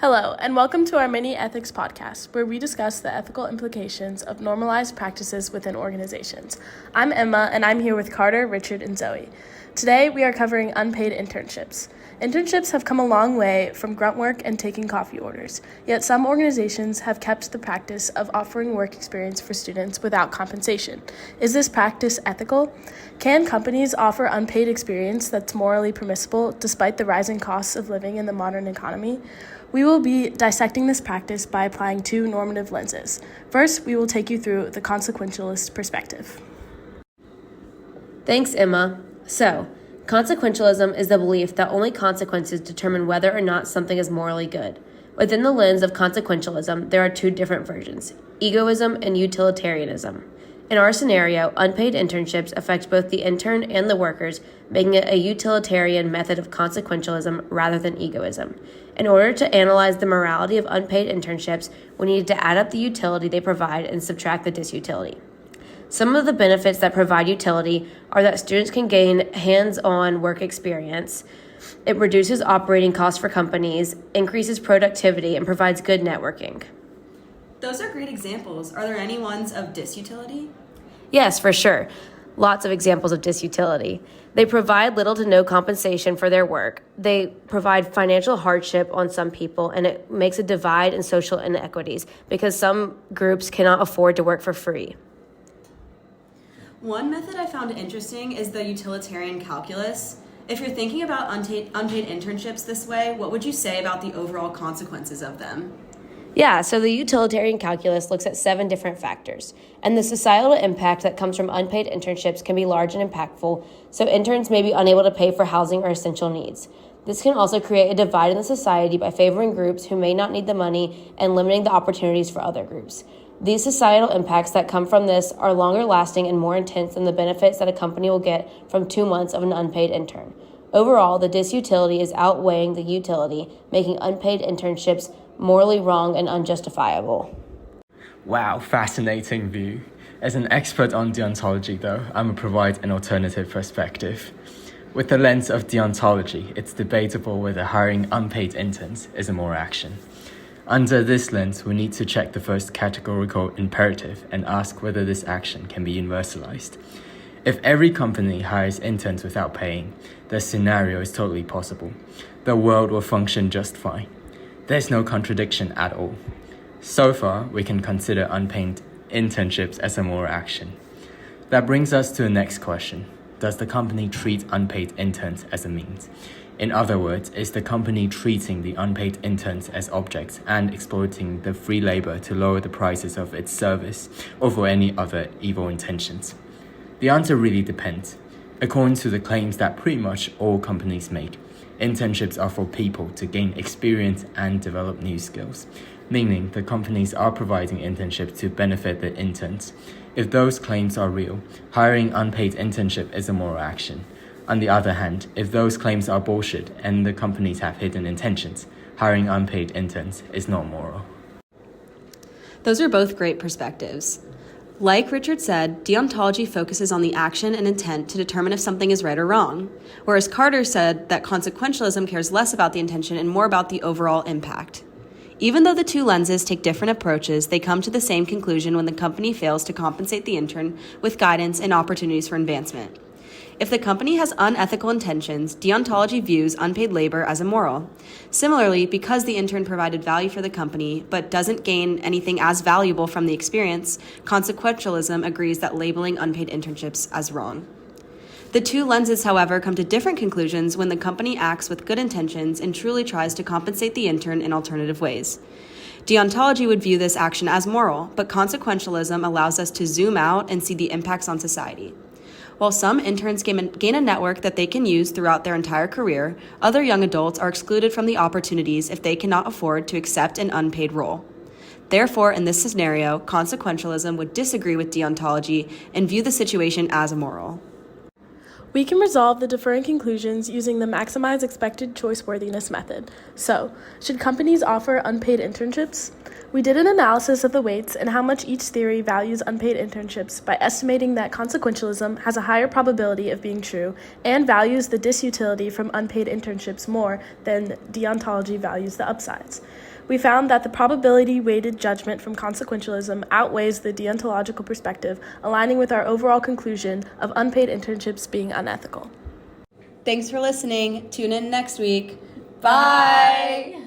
Hello, and welcome to our mini ethics podcast, where we discuss the ethical implications of normalized practices within organizations. I'm Emma, and I'm here with Carter, Richard, and Zoe. Today, we are covering unpaid internships. Internships have come a long way from grunt work and taking coffee orders, yet some organizations have kept the practice of offering work experience for students without compensation. Is this practice ethical? Can companies offer unpaid experience that's morally permissible despite the rising costs of living in the modern economy? We will be dissecting this practice by applying two normative lenses. First, we will take you through the consequentialist perspective. Thanks, Emma. So, consequentialism is the belief that only consequences determine whether or not something is morally good. Within the lens of consequentialism, there are two different versions: egoism and utilitarianism. In our scenario, unpaid internships affect both the intern and the workers, making it a utilitarian method of consequentialism rather than egoism. In order to analyze the morality of unpaid internships, we need to add up the utility they provide and subtract the disutility. Some of the benefits that provide utility are that students can gain hands-on work experience. It reduces operating costs for companies, increases productivity, and provides good networking. Those are great examples. Are there any ones of disutility? Yes, for sure. Lots of examples of disutility. They provide little to no compensation for their work. They provide financial hardship on some people, and it makes a divide in social inequities because some groups cannot afford to work for free. One method I found interesting is the utilitarian calculus. If you're thinking about unpaid internships this way, what would you say about the overall consequences of them? Yeah, so the utilitarian calculus looks at 7 different factors, and the societal impact that comes from unpaid internships can be large and impactful, so interns may be unable to pay for housing or essential needs. This can also create a divide in the society by favoring groups who may not need the money and limiting the opportunities for other groups. These societal impacts that come from this are longer lasting and more intense than the benefits that a company will get from 2 months of an unpaid intern. Overall, the disutility is outweighing the utility, making unpaid internships morally wrong and unjustifiable. Wow, fascinating view. As an expert on deontology, though, I'm going to provide an alternative perspective. With the lens of deontology, it's debatable whether hiring unpaid interns is a moral action. Under this lens, we need to check the first categorical imperative and ask whether this action can be universalized. If every company hires interns without paying, the scenario is totally possible. The world will function just fine. There's no contradiction at all. So far, we can consider unpaid internships as a moral action. That brings us to the next question. Does the company treat unpaid interns as a means? In other words, is the company treating the unpaid interns as objects and exploiting the free labor to lower the prices of its service or for any other evil intentions? The answer really depends. According to the claims that pretty much all companies make, internships are for people to gain experience and develop new skills, meaning the companies are providing internships to benefit the interns. If those claims are real, hiring unpaid internship is a moral action. On the other hand, if those claims are bullshit and the companies have hidden intentions, hiring unpaid interns is not moral. Those are both great perspectives. Like Richard said, deontology focuses on the action and intent to determine if something is right or wrong, whereas Carter said that consequentialism cares less about the intention and more about the overall impact. Even though the two lenses take different approaches, they come to the same conclusion when the company fails to compensate the intern with guidance and opportunities for advancement. If the company has unethical intentions, deontology views unpaid labor as immoral. Similarly, because the intern provided value for the company but doesn't gain anything as valuable from the experience, consequentialism agrees that labeling unpaid internships as wrong. The two lenses, however, come to different conclusions when the company acts with good intentions and truly tries to compensate the intern in alternative ways. Deontology would view this action as moral, but consequentialism allows us to zoom out and see the impacts on society. While some interns gain a network that they can use throughout their entire career, other young adults are excluded from the opportunities if they cannot afford to accept an unpaid role. Therefore, in this scenario, consequentialism would disagree with deontology and view the situation as immoral. We can resolve the differing conclusions using the maximize expected choice worthiness method. So, should companies offer unpaid internships? We did an analysis of the weights and how much each theory values unpaid internships by estimating that consequentialism has a higher probability of being true and values the disutility from unpaid internships more than deontology values the upsides. We found that the probability-weighted judgment from consequentialism outweighs the deontological perspective, aligning with our overall conclusion of unpaid internships being unethical. Thanks for listening. Tune in next week. Bye!